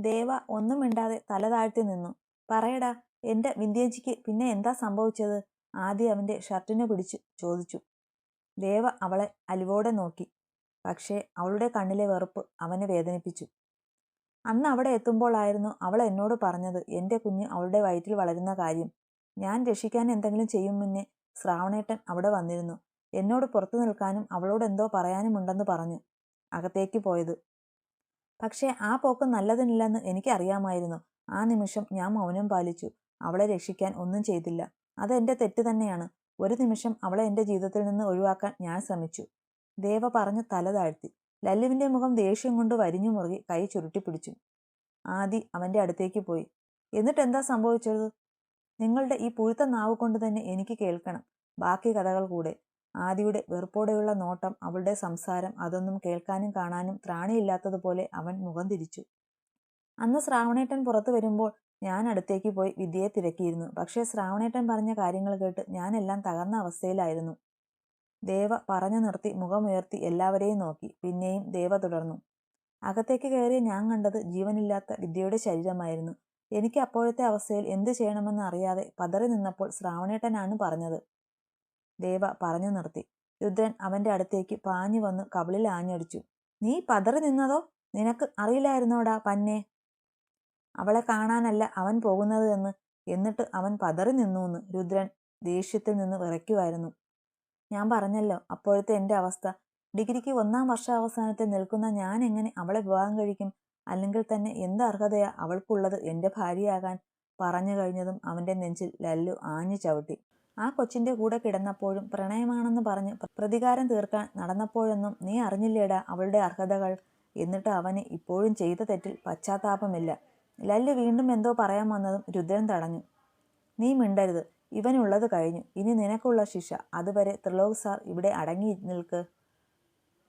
ദേവ ഒന്നും മിണ്ടാതെ തല താഴ്ത്തി നിന്നു. പറയടാ, എന്റെ വിന്ധ്യേച്ചിക്ക് പിന്നെ എന്താ സംഭവിച്ചത്? ആദ്യ അവന്റെ ഷർട്ടിനു പിടിച്ചു ചോദിച്ചു. ദേവ അവളെ അലിവോടെ നോക്കി. പക്ഷേ അവളുടെ കണ്ണിലെ വെറുപ്പ് അവനെ വേദനിപ്പിച്ചു. അന്ന് അവിടെ എത്തുമ്പോഴായിരുന്നു അവൾ എന്നോട് പറഞ്ഞത് എന്റെ കുഞ്ഞ് അവളുടെ വയറ്റിൽ വളരുന്ന കാര്യം. ഞാൻ രക്ഷിക്കാൻ എന്തെങ്കിലും ചെയ്യും മുന്നേ ശ്രാവണേട്ടൻ അവിടെ വന്നിരുന്നു. എന്നോട് പുറത്തു നിൽക്കാനും അവളോട് എന്തോ പറയാനുമുണ്ടെന്ന് പറഞ്ഞു അകത്തേക്ക് പോയത്. പക്ഷേ ആ പോക്ക് നല്ലതിനില്ലെന്ന് എനിക്ക് അറിയാമായിരുന്നു. ആ നിമിഷം ഞാൻ മൗനം പാലിച്ചു. അവളെ രക്ഷിക്കാൻ ഒന്നും ചെയ്തില്ല. അതെന്റെ തെറ്റ് തന്നെയാണ്. ഒരു നിമിഷം അവളെ എന്റെ ജീവിതത്തിൽ നിന്ന് ഒഴിവാക്കാൻ ഞാൻ ശ്രമിച്ചു. ദേവ പറഞ്ഞു തല താഴ്ത്തി. ലല്ലുവിന്റെ മുഖം ദേഷ്യം കൊണ്ട് വരിഞ്ഞു മുറുകി കൈ ചുരുട്ടിപ്പിടിച്ചു. ആദി അവന്റെ അടുത്തേക്ക് പോയി. എന്നിട്ട് എന്താ സംഭവിച്ചത്? നിങ്ങളുടെ ഈ പുഴുത്ത നാവ് കൊണ്ട് തന്നെ എനിക്ക് കേൾക്കണം ബാക്കി കഥകൾ കൂടെ. ആദിയുടെ വെറുപ്പോടെയുള്ള നോട്ടം, അവളുടെ സംസാരം, അതൊന്നും കേൾക്കാനും കാണാനും ത്രാണിയില്ലാത്തതുപോലെ അവൻ മുഖം തിരിച്ചു. അന്ന് ശ്രാവണേട്ടൻ പുറത്തു വരുമ്പോൾ ഞാൻ അടുത്തേക്ക് പോയി വിദ്യയെ തിരക്കിയിരുന്നു. പക്ഷേ ശ്രാവണേട്ടൻ പറഞ്ഞ കാര്യങ്ങൾ കേട്ട് ഞാനെല്ലാം തകർന്ന അവസ്ഥയിലായിരുന്നു. ദേവ പറഞ്ഞു നിർത്തി മുഖമുയർത്തി എല്ലാവരെയും നോക്കി. പിന്നെയും ദേവ തുടർന്നു. അകത്തേക്ക് കയറിയ ഞാൻ കണ്ടത് ജീവനില്ലാത്ത വിദ്യയുടെ ശരീരമായിരുന്നു. എനിക്ക് അപ്പോഴത്തെ അവസ്ഥയിൽ എന്ത് ചെയ്യണമെന്ന് അറിയാതെ പതറി നിന്നപ്പോൾ ശ്രാവണേട്ടനാണ് പറഞ്ഞത്. ദേവ പറഞ്ഞു നിർത്തി. രുദ്രൻ അവന്റെ അടുത്തേക്ക് പാഞ്ഞു വന്ന് കവിളിൽ ആഞ്ഞടിച്ചു. നീ പതറി നിന്നതോ? നിനക്ക് അറിയില്ലായിരുന്നോടാ പന്നെ അവളെ കാണാനല്ല അവൻ പോകുന്നത് എന്ന്? എന്നിട്ട് അവൻ പതറി നിന്നൂന്ന്? രുദ്രൻ ദേഷ്യത്തിൽ നിന്ന് വിറയ്ക്കുമായിരുന്നു. ഞാൻ പറഞ്ഞല്ലോ അപ്പോഴത്തെ എന്റെ അവസ്ഥ. ഡിഗ്രിക്ക് 1ാം വർഷാവസാനത്തിൽ നിൽക്കുന്ന ഞാൻ എങ്ങനെ അവളെ വിവാഹം കഴിക്കും? അല്ലെങ്കിൽ തന്നെ എന്ത് അർഹതയാ അവൾക്കുള്ളത് എന്റെ ഭാര്യയാകാൻ? പറഞ്ഞു കഴിഞ്ഞതും അവന്റെ നെഞ്ചിൽ ലല്ലു ആഞ്ഞു ചവിട്ടി. ആ കൊച്ചിന്റെ കൂടെ കിടന്നപ്പോഴും പ്രണയമാണെന്ന് പറഞ്ഞ് പ്രതികാരം തീർക്കാൻ നടന്നപ്പോഴൊന്നും നീ അറിഞ്ഞില്ലേടാ അവളുടെ അർഹതകൾ? എന്നിട്ട് അവന് ഇപ്പോഴും ചെയ്ത തെറ്റിൽ പശ്ചാത്താപമില്ല. ലല്ലു വീണ്ടും എന്തോ പറയാൻ വന്നതും രുദ്രൻ തടഞ്ഞു. നീ മിണ്ടരുത്. ഇവനുള്ളത് കഴിഞ്ഞു. ഇനി നിനക്കുള്ള ശിക്ഷ. അതുവരെ ത്രിലോക് സാർ ഇവിടെ അടങ്ങി നിൽക്ക്.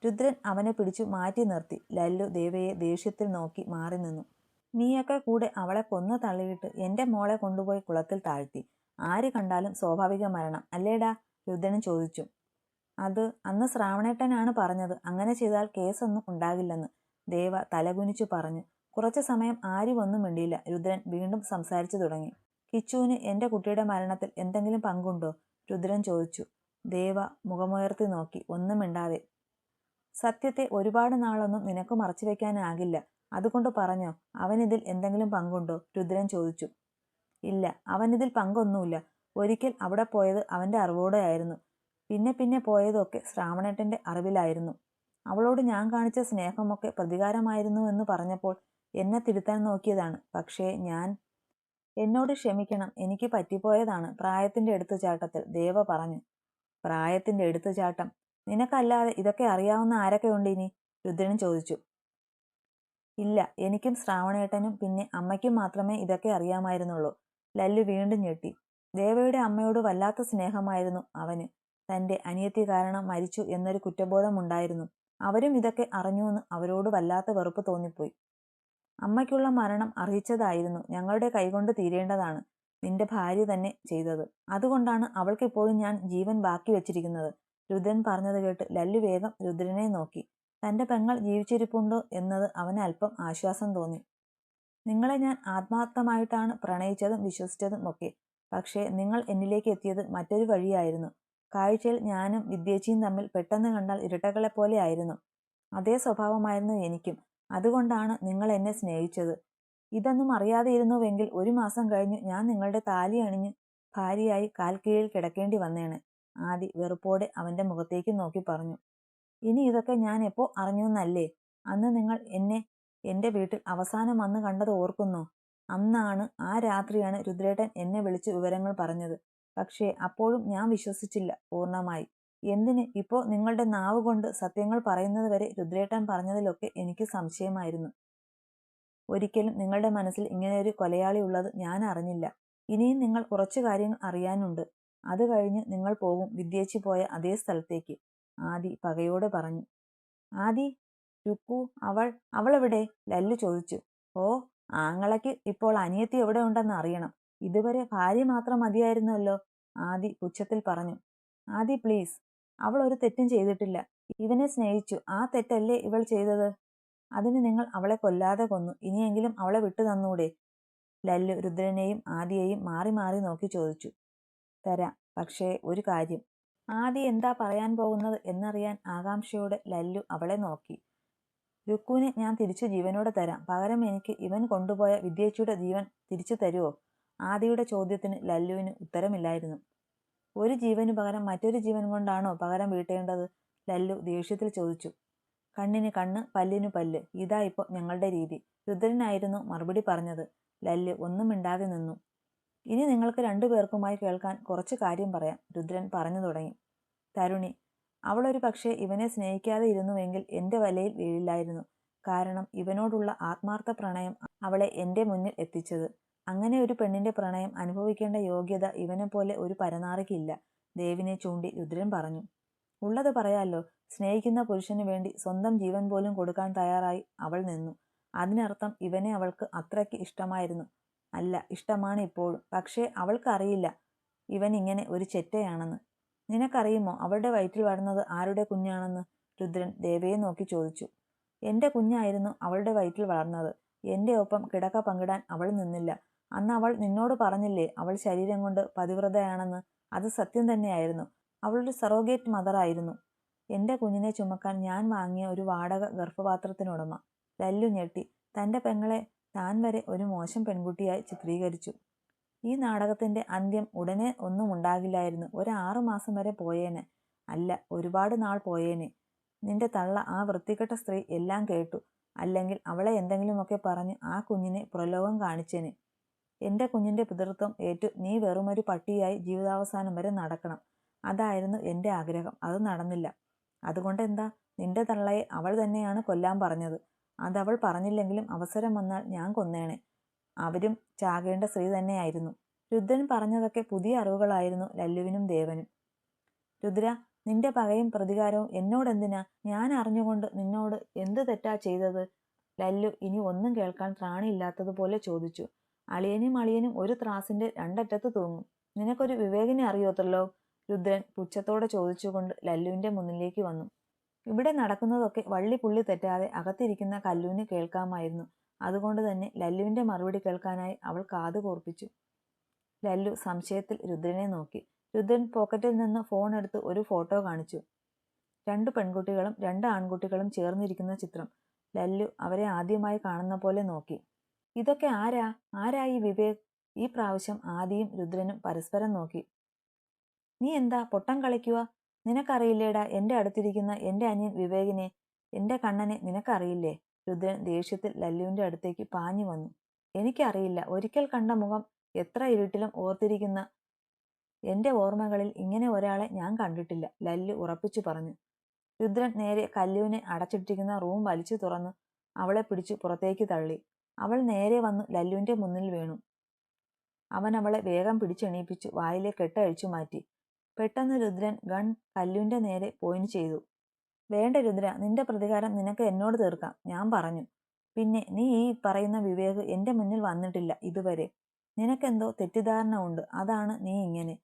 രുദ്രൻ അവനെ പിടിച്ചു മാറ്റി നിർത്തി. ലല്ലു ദേവയെ ദേഷ്യത്തിൽ നോക്കി മാറി നിന്നു. നീയൊക്കെ കൂടെ അവളെ കൊന്നു തള്ളിയിട്ട് എന്റെ മോളെ കൊണ്ടുപോയി കുളത്തിൽ താഴ്ത്തി. ആര് കണ്ടാലും സ്വാഭാവിക മരണം അല്ലേടാ? രുദ്രൻ ചോദിച്ചു. അത് അന്ന് ശ്രാവണേട്ടനാണ് പറഞ്ഞത്. അങ്ങനെ ചെയ്താൽ കേസൊന്നും ഉണ്ടാകില്ലെന്ന്. ദേവ തലകുനിച്ചു പറഞ്ഞു. കുറച്ചു സമയം ആരും ഒന്നും മിണ്ടിയില്ല. രുദ്രൻ വീണ്ടും സംസാരിച്ചു തുടങ്ങി. കിച്ചുവിന് എന്റെ കുട്ടിയുടെ മരണത്തിൽ എന്തെങ്കിലും പങ്കുണ്ടോ? രുദ്രൻ ചോദിച്ചു. ദേവ മുഖമുയർത്തി നോക്കി. ഒന്നും മിണ്ടാതെ. സത്യത്തെ ഒരുപാട് നാളൊന്നും നിനക്ക് മറച്ചു വെക്കാനാകില്ല. അതുകൊണ്ട് പറഞ്ഞോ, അവനിതിൽ എന്തെങ്കിലും പങ്കുണ്ടോ? രുദ്രൻ ചോദിച്ചു. ഇല്ല, അവനിതിൽ പങ്കൊന്നുമില്ല. ഒരിക്കൽ അവിടെ പോയത് അവന്റെ അറിവോടെയായിരുന്നു. പിന്നെ പിന്നെ പോയതൊക്കെ ശ്രാവണേട്ടന്റെ അറിവിലായിരുന്നു. അവളോട് ഞാൻ കാണിച്ച സ്നേഹമൊക്കെ പ്രതികാരമായിരുന്നു എന്ന് പറഞ്ഞപ്പോൾ എന്നെ തിരുത്താൻ നോക്കിയതാണ്. പക്ഷേ ഞാൻ എന്നോട് ക്ഷമിക്കണം. എനിക്ക് പറ്റിപ്പോയതാണ് പ്രായത്തിന്റെ എടുത്തുചാട്ടത്തിൽ. ദേവ പറഞ്ഞു. പ്രായത്തിന്റെ എടുത്തുചാട്ടം? നിനക്കല്ലാതെ ഇതൊക്കെ അറിയാവുന്ന ആരൊക്കെ ഉണ്ട് ഇനി? രുദ്രൻ ചോദിച്ചു. ഇല്ല, എനിക്കും ശ്രാവണേട്ടനും പിന്നെ അമ്മയ്ക്കും മാത്രമേ ഇതൊക്കെ അറിയാമായിരുന്നുള്ളൂ. ലല്ലു വീണ്ടും ഞെട്ടി. ദേവയുടെ അമ്മയോട് വല്ലാത്ത സ്നേഹമായിരുന്നു അവന്. തന്റെ അനിയത്തി കാരണം മരിച്ചു എന്നൊരു കുറ്റബോധമുണ്ടായിരുന്നു. അവരും ഇതൊക്കെ അറിഞ്ഞുവെന്ന് അവരോട് വല്ലാത്ത വെറുപ്പ് തോന്നിപ്പോയി. അമ്മയ്ക്കുള്ള മരണം അർഹിച്ചതായിരുന്നു. ഞങ്ങളുടെ കൈകൊണ്ട് തീരേണ്ടതാണ്. നിന്റെ ഭാര്യ തന്നെ ചെയ്തത്. അതുകൊണ്ടാണ് അവൾക്കിപ്പോഴും ഞാൻ ജീവൻ ബാക്കി വെച്ചിരിക്കുന്നത്. രുദ്രൻ പറഞ്ഞത് കേട്ട് ലല്ലു വേഗം രുദ്രനെ നോക്കി. തന്റെ പെങ്ങൾ ജീവിച്ചിരിപ്പുണ്ടോ എന്നത് അവന് അല്പം ആശ്വാസം തോന്നി. നിങ്ങളെ ഞാൻ ആത്മാർത്ഥമായിട്ടാണ് പ്രണയിച്ചതും വിശ്വസിച്ചതും ഒക്കെ. പക്ഷേ നിങ്ങൾ എന്നിലേക്ക് എത്തിയത് മറ്റൊരു വഴിയായിരുന്നു. കാഴ്ചയിൽ ഞാനും വിദ്യേച്ചിയും തമ്മിൽ പെട്ടെന്ന് കണ്ടാൽ ഇരട്ടകളെപ്പോലെ ആയിരുന്നു. അതേ സ്വഭാവമായിരുന്നു എനിക്കും. അതുകൊണ്ടാണ് നിങ്ങൾ എന്നെ സ്നേഹിച്ചത്. ഇതൊന്നും അറിയാതെയിരുന്നുവെങ്കിൽ 1 മാസം കഴിഞ്ഞ് ഞാൻ നിങ്ങളുടെ താലി അണിഞ്ഞ് ഭാര്യയായി കാൽക്കീഴിൽ കിടക്കേണ്ടി വന്നേനെ. ആദി വെറുപ്പോടെ അവന്റെ മുഖത്തേക്ക് നോക്കി പറഞ്ഞു. ഇനി ഇതൊക്കെ ഞാൻ എപ്പോ അറിഞ്ഞുവെന്നല്ലേ? അന്ന് നിങ്ങൾ എന്നെ എന്റെ വീട്ടിൽ അവസാനം വന്ന് കണ്ടത് ഓർക്കുന്നോ? അന്നാണ്, ആ രാത്രിയാണ് രുദ്രേട്ടൻ എന്നെ വിളിച്ച് വിവരങ്ങൾ പറഞ്ഞത്. പക്ഷേ അപ്പോഴും ഞാൻ വിശ്വസിച്ചില്ല പൂർണ്ണമായി. എന്തിന്? ഇപ്പോ നിങ്ങളുടെ നാവ് കൊണ്ട് സത്യങ്ങൾ പറയുന്നത് വരെ രുദ്രേട്ടൻ പറഞ്ഞതിലൊക്കെ എനിക്ക് സംശയമായിരുന്നു. ഒരിക്കലും നിങ്ങളുടെ മനസ്സിൽ ഇങ്ങനെയൊരു കൊലയാളി ഉള്ളത് ഞാൻ അറിഞ്ഞില്ല. ഇനിയും നിങ്ങൾ കുറച്ചു കാര്യങ്ങൾ അറിയാനുണ്ട്. അത് കഴിഞ്ഞ് നിങ്ങൾ പോകും വിദ്യേച്ചി പോയ അതേ സ്ഥലത്തേക്ക്. ആദി പകയോടെ പറഞ്ഞു. ആദി, രുക്കു, അവളെവിടെ? ലല്ലു ചോദിച്ചു. ഓ, ആങ്ങളയ്ക്ക് ഇപ്പോൾ അനിയത്തി എവിടെ ഉണ്ടെന്ന് അറിയണം. ഇതുവരെ ഭാര്യ മാത്രം മതിയായിരുന്നല്ലോ. ആദി പുച്ഛത്തിൽ പറഞ്ഞു. ആദി പ്ലീസ്, അവൾ ഒരു തെറ്റും ചെയ്തിട്ടില്ല. ഇവനെ സ്നേഹിച്ചു. ആ തെറ്റല്ലേ ഇവൾ ചെയ്തത്? അതിന് നിങ്ങൾ അവളെ കൊല്ലാതെ കൊന്നു. ഇനിയെങ്കിലും അവളെ വിട്ടു തന്നൂടെ? ലല്ലു രുദ്രനെയും ആദിയെയും മാറി മാറി നോക്കി ചോദിച്ചു. തരാം, പക്ഷേ ഒരു കാര്യം. ആദി എന്താ പറയാൻ പോകുന്നത് എന്നറിയാൻ ആകാംക്ഷയോടെ ലല്ലു അവളെ നോക്കി. രുക്കുവിനെ ഞാൻ തിരിച്ചു ജീവനോടെ തരാം. പകരം എനിക്ക് ഇവൻ കൊണ്ടുപോയ വിദ്യേച്ചിയുടെ ജീവൻ തിരിച്ചു തരുമോ? ആദിയുടെ ചോദ്യത്തിന് ലല്ലുവിന് ഉത്തരമില്ലായിരുന്നു. ഒരു ജീവനു പകരം മറ്റൊരു ജീവൻ കൊണ്ടാണോ പകരം വീട്ടേണ്ടത്? ലല്ലു ദേഷ്യത്തിൽ ചോദിച്ചു. കണ്ണിന് കണ്ണ്, പല്ലിനു പല്ല്. ഇതാ ഇപ്പോൾ ഞങ്ങളുടെ രീതി. രുദ്രനായിരുന്നു മറുപടി പറഞ്ഞത്. ലല്ലു ഒന്നും മിണ്ടാതെ നിന്നു. ഇനി നിങ്ങൾക്ക് രണ്ടുപേർക്കുമായി കേൾക്കാൻ കുറച്ച് കാര്യം പറയാം, രുദ്രൻ പറഞ്ഞു തുടങ്ങി. തരുണി, അവളൊരു പക്ഷേ ഇവനെ സ്നേഹിക്കാതെ ഇരുന്നുവെങ്കിൽ എൻ്റെ വലയിൽ വീഴില്ലായിരുന്നു. കാരണം ഇവനോടുള്ള ആത്മാർത്ഥ പ്രണയം അവളെ എൻ്റെ മുന്നിൽ എത്തിച്ചത്. അങ്ങനെ ഒരു പെണ്ണിന്റെ പ്രണയം അനുഭവിക്കേണ്ട യോഗ്യത ഇവനെപ്പോലെ ഒരു പരനാറിക്കില്ല, ദേവിനെ ചൂണ്ടി രുദ്രൻ പറഞ്ഞു. ഉള്ളത് പറയാലോ, സ്നേഹിക്കുന്ന പുരുഷനു വേണ്ടി സ്വന്തം ജീവൻ പോലും കൊടുക്കാൻ തയ്യാറായി അവൾ നിന്നു. അതിനർത്ഥം ഇവനെ അവൾക്ക് അത്രയ്ക്ക് ഇഷ്ടമായിരുന്നു. അല്ല, ഇഷ്ടമാണ് ഇപ്പോഴും. പക്ഷേ അവൾക്കറിയില്ല ഇവൻ ഇങ്ങനെ ഒരു ചെറ്റയാണെന്ന്. നിനക്കറിയുമോ അവളുടെ വയറ്റിൽ വളർന്നത് ആരുടെ കുഞ്ഞാണെന്ന്? രുദ്രൻ ദേവയെ നോക്കി ചോദിച്ചു. എൻ്റെ കുഞ്ഞായിരുന്നു അവളുടെ വയറ്റിൽ വളർന്നത്. എൻ്റെ ഒപ്പം കിടക്ക പങ്കിടാൻ അവൾ നിന്നില്ല. അന്ന് അവൾ നിന്നോട് പറഞ്ഞില്ലേ അവൾ ശരീരം കൊണ്ട് പതിവ്രതയാണെന്ന്? അത് സത്യം തന്നെയായിരുന്നു. അവളൊരു സറോഗേറ്റ് മദറായിരുന്നു. എൻ്റെ കുഞ്ഞിനെ ചുമക്കാൻ ഞാൻ വാങ്ങിയ ഒരു വാടക ഗർഭപാത്രത്തിനുടമ. ലല്ലു ഞെട്ടി. തൻ്റെ പെങ്ങളെ താൻ വരെ ഒരു മോശം പെൺകുട്ടിയായി ചിത്രീകരിച്ചു. ഈ നാടകത്തിന്റെ അന്ത്യം ഉടനെ ഒന്നും ഉണ്ടാകില്ലായിരുന്നു. ഒരു 6 മാസം വരെ പോയേനെ. അല്ല, ഒരുപാട് നാൾ പോയേനെ. നിന്റെ തള്ള, ആ വൃത്തികെട്ട സ്ത്രീ എല്ലാം കേട്ടു. അല്ലെങ്കിൽ അവളെ എന്തെങ്കിലുമൊക്കെ പറഞ്ഞ് ആ കുഞ്ഞിനെ പ്രലോഭം കാണിച്ചേനെ. എൻ്റെ കുഞ്ഞിന്റെ പിതൃത്വം ഏറ്റു നീ വെറുമൊരു പട്ടിയായി ജീവിതാവസാനം വരെ നടക്കണം. അതായിരുന്നു എൻ്റെ ആഗ്രഹം. അത് നടന്നില്ല. അതുകൊണ്ട് എന്താ? നിന്റെ തള്ളയെ അവൾ തന്നെയാണ് കൊല്ലാൻ പറഞ്ഞത്. അതവൾ പറഞ്ഞില്ലെങ്കിലും അവസരം വന്നാൽ ഞാൻ കൊന്നേനെ. അവരും ചാകേണ്ട സ്ത്രീ തന്നെയായിരുന്നു. രുദ്രൻ പറഞ്ഞതൊക്കെ പുതിയ അറിവുകളായിരുന്നു ലല്ലുവിനും ദേവനും. രുദ്ര, നിന്റെ പകയും പ്രതികാരവും എന്നോടെന്തിനാ? ഞാൻ അറിഞ്ഞുകൊണ്ട് നിന്നോട് എന്ത് തെറ്റാ ചെയ്തത്? ലല്ലു ഇനി ഒന്നും കേൾക്കാൻ ത്രാണിയില്ലാത്തതുപോലെ ചോദിച്ചു. അളിയനും ഒരു ത്രാസിന്റെ രണ്ടറ്റത്ത് തൂങ്ങും. നിനക്കൊരു വിവേകിനെ അറിയോത്തല്ലോ? രുദ്രൻ പുച്ഛത്തോടെ ചോദിച്ചുകൊണ്ട് ലല്ലുവിന്റെ മുന്നിലേക്ക് വന്നു. ഇവിടെ നടക്കുന്നതൊക്കെ വള്ളി പുള്ളി തെറ്റാതെ അകത്തിരിക്കുന്ന കല്ലുവിന് കേൾക്കാമായിരുന്നു. അതുകൊണ്ട് തന്നെ ലല്ലുവിന്റെ മറുപടി കേൾക്കാനായി അവൾ കാതു കൂർപ്പിച്ചു. ലല്ലു സംശയത്തിൽ രുദ്രനെ നോക്കി. രുദ്രൻ പോക്കറ്റിൽ നിന്ന് ഫോൺ എടുത്ത് ഒരു ഫോട്ടോ കാണിച്ചു. 2 പെൺകുട്ടികളും 2 ആൺകുട്ടികളും ചേർന്നിരിക്കുന്ന ചിത്രം. ലല്ലു അവരെ ആദ്യമായി കാണുന്ന പോലെ നോക്കി. ഇതൊക്കെ ആരാ ഈ വിവേക്? ഈ പ്രാവശ്യം ആദിയും രുദ്രനും പരസ്പരം നോക്കി. നീ എന്താ പൊട്ടം കളിക്കുക? നിനക്കറിയില്ലേടാ എൻ്റെ അടുത്തിരിക്കുന്ന എൻ്റെ അനിയൻ വിവേകിനെ? എൻ്റെ കണ്ണനെ നിനക്കറിയില്ലേ? രുദ്രൻ ദേഷ്യത്തിൽ ലല്ലുവിന്റെ അടുത്തേക്ക് പാഞ്ഞു വന്നു. എനിക്കറിയില്ല. ഒരിക്കൽ കണ്ട മുഖം എത്ര ഇരുട്ടിലും ഓർത്തിരിക്കുന്ന എൻ്റെ ഓർമ്മകളിൽ ഇങ്ങനെ ഒരാളെ ഞാൻ കണ്ടിട്ടില്ല, ലല്ലു ഉറപ്പിച്ചു പറഞ്ഞു. രുദ്രൻ നേരെ കല്ലുവിനെ അടച്ചിട്ടിരിക്കുന്ന റൂം വലിച്ചു തുറന്നു അവളെ പിടിച്ചു പുറത്തേക്ക് തള്ളി. അവൾ നേരെ വന്നു ലല്ലുവിന്റെ മുന്നിൽ വീണു. അവൻ അവളെ വേഗം പിടിച്ചെണീപ്പിച്ചു വായിലെ കെട്ട് അഴിച്ചു മാറ്റി. പെട്ടെന്ന് രുദ്രൻ ഗൺ കല്ലുവിന്റെ നേരെ പോയിന്റ് ചെയ്തു. വേണ്ട രുദ്ര, നിന്റെ പ്രതികാരം നിനക്ക് എന്നോട് തീർക്കാം, ഞാൻ പറഞ്ഞു. പിന്നെ നീ ഈ പറയുന്ന വിവേക് എൻ്റെ മുന്നിൽ വന്നിട്ടില്ല ഇതുവരെ. നിനക്കെന്തോ തെറ്റിദ്ധാരണ ഉണ്ട്, അതാണ് നീ ഇങ്ങനെ.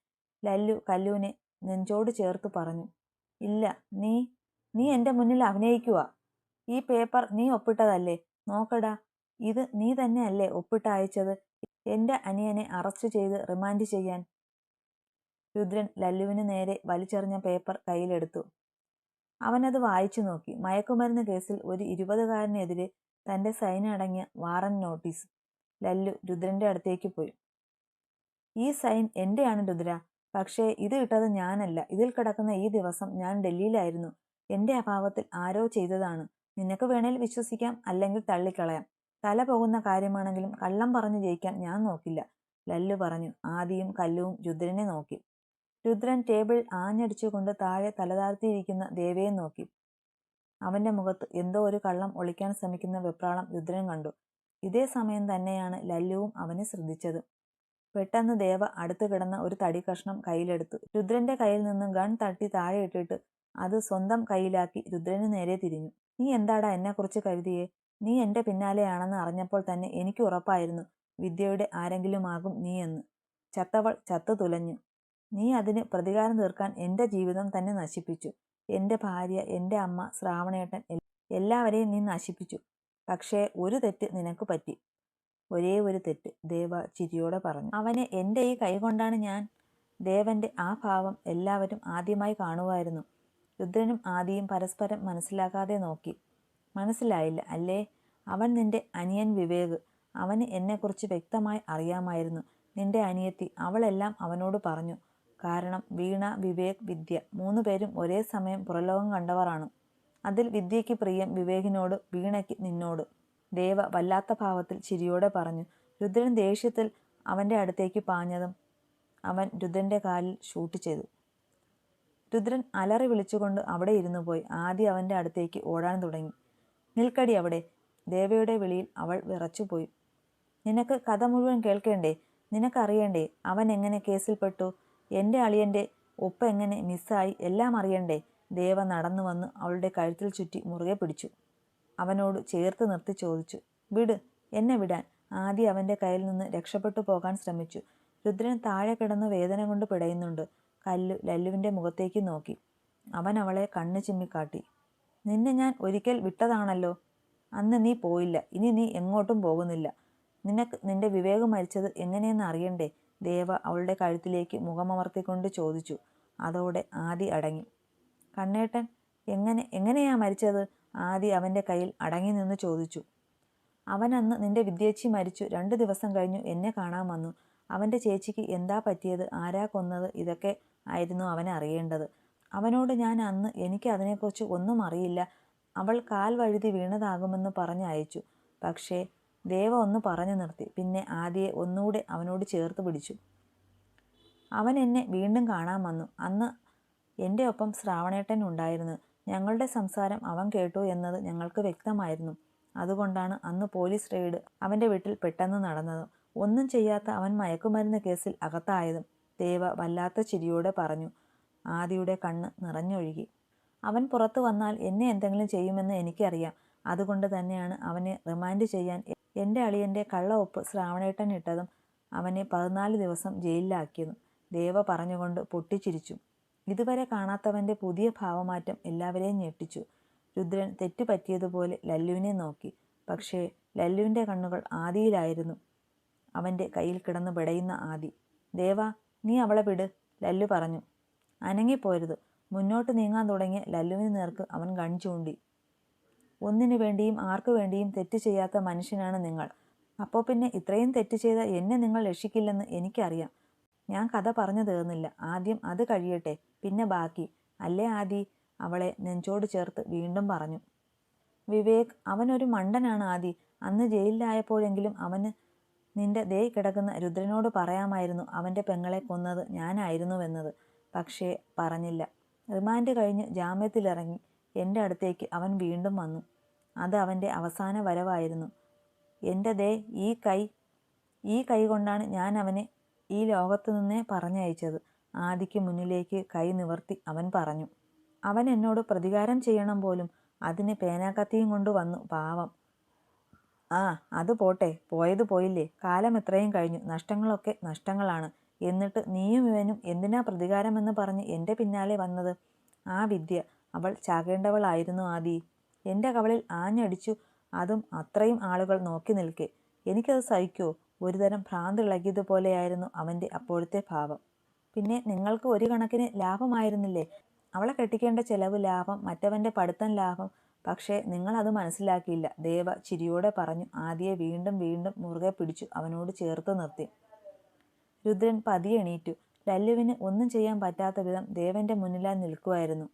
ലല്ലു കല്ലുവിനെ നെഞ്ചോട് ചേർത്ത് പറഞ്ഞു. ഇല്ല, നീ എൻ്റെ മുന്നിൽ അഭിനയിക്കുക. ഈ പേപ്പർ നീ ഒപ്പിട്ടതല്ലേ? നോക്കടാ, ഇത് നീ തന്നെയല്ലേ ഒപ്പിട്ട് അയച്ചത് എൻ്റെ അനിയനെ അറസ്റ്റ് ചെയ്ത് റിമാൻഡ് ചെയ്യാൻ? രുദ്രൻ ലല്ലുവിന് നേരെ വലിച്ചെറിഞ്ഞ പേപ്പർ കയ്യിലെടുത്തു. അവനത് വായിച്ചു നോക്കി. മയക്കുമരുന്ന് കേസിൽ ഒരു 20-കാരനെതിരെ തന്റെ സൈൻ അടങ്ങിയ വാറന്റ് നോട്ടീസ്. ലല്ലു രുദ്രന്റെ അടുത്തേക്ക് പോയി. ഈ സൈൻ എന്റെയാണ് രുദ്ര, പക്ഷേ ഇത് ഇട്ടത് ഞാനല്ല. ഇതിൽ കിടക്കുന്ന ഈ ദിവസം ഞാൻ ഡൽഹിയിലായിരുന്നു. എന്റെ അഭാവത്തിൽ ആരോ ചെയ്തതാണ്. നിനക്ക് വേണേൽ വിശ്വസിക്കാം, അല്ലെങ്കിൽ തള്ളിക്കളയാം. തല പോകുന്ന കാര്യമാണെങ്കിലും കള്ളം പറഞ്ഞു ജയിക്കാൻ ഞാൻ നോക്കില്ല, ലല്ലു പറഞ്ഞു. ആദിയും കല്ലുവും രുദ്രനെ നോക്കി. രുദ്രൻ ടേബിൾ ആഞ്ഞടിച്ചുകൊണ്ട് താഴെ തലതാഴ്ത്തിയിരിക്കുന്ന ദേവയെ നോക്കി. അവന്റെ മുഖത്ത് എന്തോ ഒരു കള്ളം ഒളിക്കാൻ ശ്രമിക്കുന്ന വെപ്രാളം രുദ്രൻ കണ്ടു. ഇതേ സമയം തന്നെയാണ് ലല്ലുവും അവനെ ശ്രദ്ധിച്ചത്. പെട്ടെന്ന് ദേവ അടുത്ത് കിടന്ന ഒരു തടി കഷ്ണം കയ്യിലെടുത്തു. രുദ്രന്റെ കയ്യിൽ നിന്ന് ഗൺ തട്ടി താഴെ ഇട്ടിട്ട് അത് സ്വന്തം കയ്യിലാക്കി രുദ്രന് നേരെ തിരിഞ്ഞു. നീ എന്താടാ എന്നെക്കുറിച്ച് കരുതിയേ? നീ എന്റെ പിന്നാലെയാണെന്ന് അറിഞ്ഞപ്പോൾ തന്നെ എനിക്ക് ഉറപ്പായിരുന്നു വിദ്യയുടെ ആരെങ്കിലുമാകും നീ എന്ന്. ചത്തവൾ ചത്തു തുലഞ്ഞു. നീ അതിന് പ്രതികാരം തീർക്കാൻ എന്റെ ജീവിതം തന്നെ നശിപ്പിച്ചു. എന്റെ ഭാര്യ, എന്റെ അമ്മ, ശ്രാവണേട്ടൻ, എല്ലാവരെയും നീ നശിപ്പിച്ചു. പക്ഷേ ഒരു തെറ്റ് നിനക്ക് പറ്റി. ഒരേ ഒരു തെറ്റ്, ദേവ ചിരിയോടെ പറഞ്ഞു. അവനെ എൻ്റെ ഈ കൈകൊണ്ടാണ് ഞാൻ. ദേവന്റെ ആ ഭാവം എല്ലാവരും ആദ്യമായി കാണുമായിരുന്നു. രുദ്രനും ആദിയും പരസ്പരം മനസ്സിലാക്കാതെ നോക്കി. മനസ്സിലായില്ല അല്ലേ? അവൻ നിന്റെ അനിയൻ വിവേക്. അവന് എന്നെക്കുറിച്ച് വ്യക്തമായി അറിയാമായിരുന്നു. നിന്റെ അനിയത്തി, അവളെല്ലാം അവനോട് പറഞ്ഞു. കാരണം വീണ, വിവേക്, വിദ്യ 3 പേരും ഒരേ സമയം പുറലോകം കണ്ടവരാണ്. അതിൽ വിദ്യയ്ക്ക് പ്രിയം വിവേകിനോട്, വീണയ്ക്ക് നിന്നോട്. ദേവ വല്ലാത്ത ഭാവത്തിൽ ചിരിയോടെ പറഞ്ഞു. രുദ്രൻ ദേഷ്യത്തിൽ അവൻ്റെ അടുത്തേക്ക് പാഞ്ഞതും അവൻ രുദ്രൻ്റെ കാലിൽ ഷൂട്ട് ചെയ്തു. രുദ്രൻ അലറി വിളിച്ചുകൊണ്ട് അവിടെ ഇരുന്നു പോയി. ആദ്യം അവൻ്റെ അടുത്തേക്ക് ഓടാൻ തുടങ്ങി. നിൽക്കടി അവിടെ! ദേവയുടെ വിളിയിൽ അവൾ വിറച്ചുപോയി. നിനക്ക് കഥ മുഴുവൻ കേൾക്കേണ്ടേ? നിനക്കറിയണ്ടേ അവൻ എങ്ങനെ കേസിൽപ്പെട്ടു? എൻ്റെ അളിയൻ്റെ ഒപ്പ് എങ്ങനെ മിസ്സായി? എല്ലാം അറിയണ്ടേ? ദേവ നടന്നു വന്ന് അവളുടെ കഴുത്തിൽ ചുറ്റി മുറുകെ പിടിച്ചു. അവനോട് ചേർത്ത് നിർത്തി ചോദിച്ചു, വിട്, എന്നെ വിടാൻ. ആദ്യം അവൻ്റെ കയ്യിൽ നിന്ന് രക്ഷപ്പെട്ടു പോകാൻ ശ്രമിച്ചു. രുദ്രൻ താഴെ കിടന്ന് വേദന കൊണ്ട് പിടയുന്നുണ്ട്. കല്ലു ലല്ലുവിൻ്റെ മുഖത്തേക്ക് നോക്കി. അവൻ അവളെ കണ്ണ് ചിമ്മിക്കാട്ടി. നിന്നെ ഞാൻ ഒരിക്കൽ വിട്ടതാണല്ലോ. അന്ന് നീ പോയില്ല. ഇനി നീ എങ്ങോട്ടും പോകുന്നില്ല. നിനക്ക് നിന്റെ വിവേക് മരിച്ചത് എങ്ങനെയെന്ന് അറിയണ്ടേ? ദേവ അവളുടെ കഴുത്തിലേക്ക് മുഖമമർത്തിക്കൊണ്ട് ചോദിച്ചു. അതോടെ ആദി അടങ്ങി. കണ്ണേട്ടൻ എങ്ങനെയാ മരിച്ചത്? ആദി അവൻ്റെ കയ്യിൽ അടങ്ങി നിന്ന് ചോദിച്ചു. അവൻ അന്ന് നിന്റെ വിദ്യേച്ചി മരിച്ചു 2 ദിവസം കഴിഞ്ഞു എന്നെ കാണാൻ വന്നു. അവൻ്റെ ചേച്ചിക്ക് എന്താ പറ്റിയത്, ആരാ കൊന്നത്, ഇതൊക്കെ ആയിരുന്നു അവനെ അറിയേണ്ടത്. അവനോട് ഞാൻ അന്ന് എനിക്ക് അതിനെക്കുറിച്ച് ഒന്നും അറിയില്ല, അവൾ കാൽ വഴുതി വീണതാകുമെന്ന് പറഞ്ഞ് അയച്ചു. പക്ഷേ ദേവ ഒന്ന് പറഞ്ഞു നിർത്തി. പിന്നെ ആദിയെ ഒന്നുകൂടെ അവനോട് ചേർത്ത് പിടിച്ചു. അവൻ എന്നെ വീണ്ടും കാണാൻ വന്നു. അന്ന് എൻ്റെ ഒപ്പം ശ്രാവണേട്ടൻ ഉണ്ടായിരുന്നു. ഞങ്ങളുടെ സംസാരം അവൻ കേട്ടു എന്നത് ഞങ്ങൾക്ക് വ്യക്തമായിരുന്നു. അതുകൊണ്ടാണ് അന്ന് പോലീസ് റെയ്ഡ് അവൻ്റെ വീട്ടിൽ പെട്ടെന്ന് നടന്നത്. ഒന്നും ചെയ്യാത്ത അവൻ മയക്കുമരുന്ന് കേസിൽ അകത്തായതും. ദേവ വല്ലാത്ത ചിരിയോടെ പറഞ്ഞു. ആദിയുടെ കണ്ണ് നിറഞ്ഞൊഴുകി. അവൻ പുറത്തു വന്നാൽ എന്നെ എന്തെങ്കിലും ചെയ്യുമെന്ന് എനിക്കറിയാം. അതുകൊണ്ട് തന്നെയാണ് അവനെ റിമാൻഡ് ചെയ്യാൻ എൻ്റെ അളിയൻ്റെ കള്ള ഒപ്പ് ശ്രാവണേട്ടൻ ഇട്ടതും അവനെ 14 ദിവസം ജയിലിലാക്കിയതും. ദേവ പറഞ്ഞുകൊണ്ട് പൊട്ടിച്ചിരിച്ചു. ഇതുവരെ കാണാത്തവൻ്റെ പുതിയ ഭാവമാറ്റം എല്ലാവരെയും ഞെട്ടിച്ചു. രുദ്രൻ തെറ്റുപറ്റിയതുപോലെ ലല്ലുവിനെ നോക്കി. പക്ഷേ ലല്ലുവിൻ്റെ കണ്ണുകൾ ആദിയിലായിരുന്നു. അവൻ്റെ കയ്യിൽ കിടന്ന് പിടയുന്ന ആദി. ദേവ, നീ അവളെ വിട്, ലല്ലു പറഞ്ഞു. അനങ്ങിപ്പോരുത്. മുന്നോട്ട് നീങ്ങാൻ തുടങ്ങിയ ലല്ലുവിന് നേർക്ക് അവൻ ഗൺ ചൂണ്ടി. ഒന്നിനു വേണ്ടിയും ആർക്കു വേണ്ടിയും തെറ്റ് ചെയ്യാത്ത മനുഷ്യനാണ് നിങ്ങൾ. അപ്പോൾ പിന്നെ ഇത്രയും തെറ്റ് ചെയ്ത എന്നെ നിങ്ങൾ രക്ഷിക്കില്ലെന്ന് എനിക്കറിയാം. ഞാൻ കഥ പറഞ്ഞു തീർന്നില്ല. ആദ്യം അത് കഴിയട്ടെ, പിന്നെ ബാക്കി. അല്ലേ ആദി? അവളെ നെഞ്ചോട് ചേർത്ത് വീണ്ടും പറഞ്ഞു. വിവേക്, അവനൊരു മണ്ടനാണ് ആദി. അന്ന് ജയിലിലായപ്പോഴെങ്കിലും അവന് നിന്റെ ദേ കിടക്കുന്ന രുദ്രനോട് പറയാമായിരുന്നു അവൻ്റെ പെങ്ങളെ കൊന്നത് ഞാനായിരുന്നുവെന്നത്. പക്ഷേ പറഞ്ഞില്ല. റിമാൻഡ് കഴിഞ്ഞ് ജാമ്യത്തിലിറങ്ങി എൻ്റെ അടുത്തേക്ക് അവൻ വീണ്ടും വന്നു. അത് അവൻ്റെ അവസാന വരവായിരുന്നു. എൻ്റെ ദേ ഈ കൈ കൊണ്ടാണ് ഞാൻ അവനെ ഈ ലോകത്തു നിന്നേ പറഞ്ഞയച്ചത്. ആദിക്ക് മുന്നിലേക്ക് കൈ നിവർത്തി അവൻ പറഞ്ഞു. അവൻ എന്നോട് പ്രതികാരം ചെയ്യണം പോലും. അതിന് പേനാക്കത്തിയും കൊണ്ട് വന്നു, പാവം. ആ, അത് പോട്ടെ, പോയത് പോയില്ലേ. കാലം എത്രയും കഴിഞ്ഞു. നഷ്ടങ്ങളൊക്കെ നഷ്ടങ്ങളാണ്. എന്നിട്ട് നീയും ഇവനും എന്തിനാ പ്രതികാരമെന്ന് പറഞ്ഞ് എൻ്റെ പിന്നാലെ വന്നത്? ആ വിദ്യ, അവൾ ചാകേണ്ടവളായിരുന്നു ആദി. എൻ്റെ കവളിൽ ആഞ്ഞടിച്ചു, അതും അത്രയും ആളുകൾ നോക്കി നിൽക്കെ. എനിക്കത് സഹിക്കുമോ? ഒരുതരം ഭ്രാന്തിളകിയതുപോലെയായിരുന്നു അവൻ്റെ അപ്പോഴത്തെ ഭാവം. പിന്നെ നിങ്ങൾക്ക് ഒരു കണക്കിന് ലാഭമായിരുന്നില്ലേ? അവളെ കെട്ടിക്കേണ്ട ചെലവ് ലാഭം, മറ്റവൻ്റെ പഠിത്തം ലാഭം. പക്ഷേ നിങ്ങളത് മനസ്സിലാക്കിയില്ല, ദേവ ചിരിയോടെ പറഞ്ഞു. ആദിയെ വീണ്ടും വീണ്ടും മുറുകെ പിടിച്ചു അവനോട് ചേർത്ത് നിർത്തി. രുദ്രൻ പതിയെ എണീറ്റു. ലല്ലുവിന് ഒന്നും ചെയ്യാൻ പറ്റാത്ത വിധം ദേവൻ്റെ മുന്നിലായി നിൽക്കുമായിരുന്നു.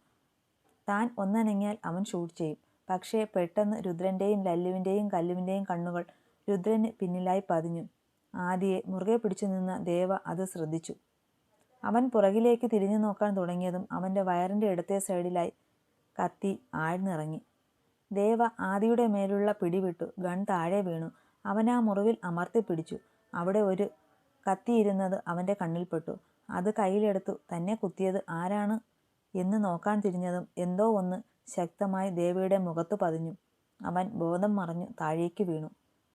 താൻ ഒന്നനങ്ങിയാൽ അവൻ ഷൂട്ട് ചെയ്യും. പക്ഷേ പെട്ടെന്ന് രുദ്രൻ്റെയും ലല്ലുവിൻ്റെയും കല്ലുവിൻ്റെയും കണ്ണുകൾ രുദ്രന് പിന്നിലായി പതിഞ്ഞു. ആദിയെ മുറുകെ പിടിച്ചു നിന്ന ദേവ അത് ശ്രദ്ധിച്ചു. അവൻ പുറകിലേക്ക് തിരിഞ്ഞു നോക്കാൻ തുടങ്ങിയതും അവൻ്റെ വയറിൻ്റെ ഇടത്തെ സൈഡിലായി കത്തി ആഴ്ന്നിറങ്ങി. ദേവ ആദിയുടെ മേലുള്ള പിടിവിട്ടു. ഗൺ താഴെ വീണു. അവൻ ആ മുറിവിൽ അമർത്തി പിടിച്ചു. അവിടെ ഒരു കത്തിയിരുന്നത് അവൻ്റെ കണ്ണിൽപ്പെട്ടു. അത് കയ്യിലെടുത്തു. തന്നെ കുത്തിയത് ആരാണ് എന്ന് നോക്കാൻ തിരിഞ്ഞതും എന്തോ ഒന്ന് ശക്തമായി ദേവയുടെ മുഖത്തു പതിഞ്ഞു. അവൻ ബോധം മറഞ്ഞു താഴേക്ക് വീണു.